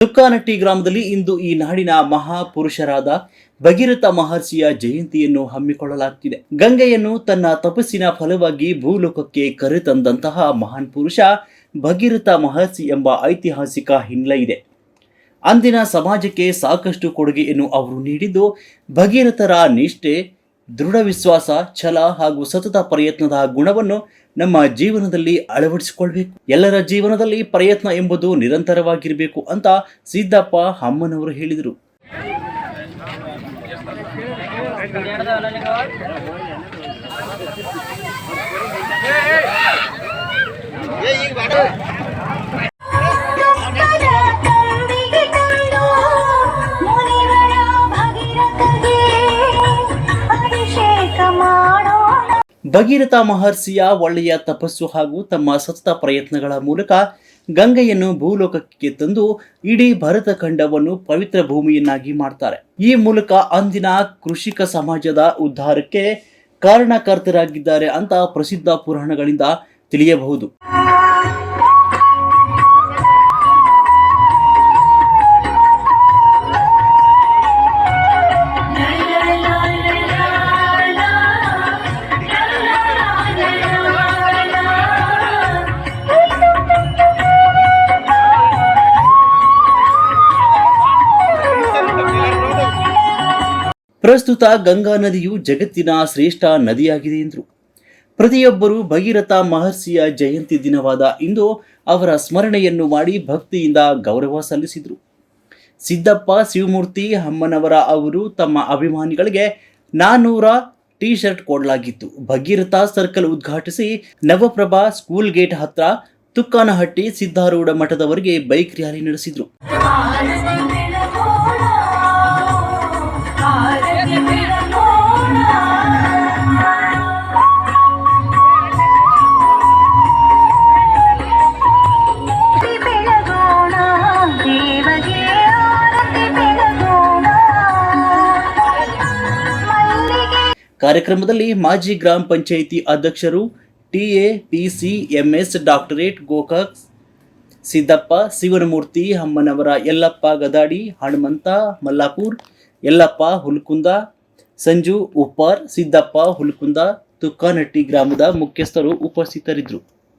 ತುಕ್ಕಾನಟ್ಟಿ ಗ್ರಾಮದಲ್ಲಿ ಇಂದು ಈ ನಾಡಿನ ಮಹಾಪುರುಷರಾದ ಭಗೀರಥ ಮಹರ್ಷಿಯ ಜಯಂತಿಯನ್ನು ಹಮ್ಮಿಕೊಳ್ಳಲಾಗುತ್ತಿದೆ. ಗಂಗೆಯನ್ನು ತನ್ನ ತಪಸ್ಸಿನ ಫಲವಾಗಿ ಭೂಲೋಕಕ್ಕೆ ಕರೆತಂದಂತಹ ಮಹಾನ್ ಪುರುಷ ಭಗೀರಥ ಮಹರ್ಷಿ ಎಂಬ ಐತಿಹಾಸಿಕ ಹಿನ್ನೆಲೆ ಇದೆ. ಅಂದಿನ ಸಮಾಜಕ್ಕೆ ಸಾಕಷ್ಟು ಕೊಡುಗೆಯನ್ನು ಅವರು ನೀಡಿದ್ದು, ಭಗೀರಥರ ನಿಷ್ಠೆ, ದೃಢ ವಿಶ್ವಾಸ, ಛಲ ಹಾಗೂ ಸತತ ಪ್ರಯತ್ನದ ಗುಣವನ್ನು ನಮ್ಮ ಜೀವನದಲ್ಲಿ ಅಳವಡಿಸಿಕೊಳ್ಬೇಕು. ಎಲ್ಲರ ಜೀವನದಲ್ಲಿ ಪ್ರಯತ್ನ ಎಂಬುದು ನಿರಂತರವಾಗಿರಬೇಕು ಅಂತ ಸಿದ್ದಪ್ಪ ಅಮ್ಮನವರು ಹೇಳಿದರು. ಭಗೀರಥ ಮಹರ್ಷಿಯ ಒಳ್ಳೆಯ ತಪಸ್ಸು ಹಾಗೂ ತಮ್ಮ ಸತತ ಪ್ರಯತ್ನಗಳ ಮೂಲಕ ಗಂಗೆಯನ್ನು ಭೂಲೋಕಕ್ಕೆ ತಂದು ಇಡೀ ಭರತ ಖಂಡವನ್ನು ಪವಿತ್ರ ಭೂಮಿಯನ್ನಾಗಿ ಮಾಡ್ತಾರೆ. ಈ ಮೂಲಕ ಅಂದಿನ ಕೃಷಿಕ ಸಮಾಜದ ಉದ್ಧಾರಕ್ಕೆ ಕಾರಣಕರ್ತರಾಗಿದ್ದಾರೆ ಅಂತ ಪ್ರಸಿದ್ಧ ಪುರಾಣಗಳಿಂದ ತಿಳಿಯಬಹುದು. ಪ್ರಸ್ತುತ ಗಂಗಾ ನದಿಯು ಜಗತ್ತಿನ ಶ್ರೇಷ್ಠ ನದಿಯಾಗಿದೆ ಎಂದರು. ಪ್ರತಿಯೊಬ್ಬರು ಭಗೀರಥ ಮಹರ್ಷಿಯ ಜಯಂತಿ ದಿನವಾದ ಇಂದು ಅವರ ಸ್ಮರಣೆಯನ್ನು ಮಾಡಿ ಭಕ್ತಿಯಿಂದ ಗೌರವ ಸಲ್ಲಿಸಿದರು. ಸಿದ್ದಪ್ಪ ಶಿವಮೂರ್ತಿ ಅಮ್ಮನವರ ಅವರು ತಮ್ಮ ಅಭಿಮಾನಿಗಳಿಗೆ 400 ಟಿ ಶರ್ಟ್ ಕೊಡಲಾಗಿತ್ತು. ಭಗೀರಥ ಸರ್ಕಲ್ ಉದ್ಘಾಟಿಸಿ ನವಪ್ರಭಾ ಸ್ಕೂಲ್ ಗೇಟ್ ಹತ್ರ ತುಕ್ಕಾನಹಟ್ಟಿ ಸಿದ್ಧಾರೂಢ ಮಠದವರೆಗೆ ಬೈಕ್ ರ್ಯಾಲಿ ನಡೆಸಿದರು. ಕಾರ್ಯಕ್ರಮದಲ್ಲಿ ಮಾಜಿ ಗ್ರಾಮ ಪಂಚಾಯಿತಿ ಅಧ್ಯಕ್ಷರು TAPCMS ಡಾಕ್ಟರೇಟ್ ಗೋಕಾಕ್, ಸಿದ್ದಪ್ಪ, ಶಿವನಮೂರ್ತಿ ಅಮ್ಮನವರ, ಯಲ್ಲಪ್ಪ ಗದಾಡಿ, ಹನುಮಂತ ಮಲ್ಲಾಪುರ್, ಯಲ್ಲಪ್ಪ ಹುಲ್ಕುಂದ, ಸಂಜು ಉಪ್ಪಾರ್, ಸಿದ್ದಪ್ಪ ಹುಲ್ಕುಂದ, ತುಕ್ಕಾನಟ್ಟಿ ಗ್ರಾಮದ ಮುಖ್ಯಸ್ಥರು ಉಪಸ್ಥಿತರಿದ್ದರು.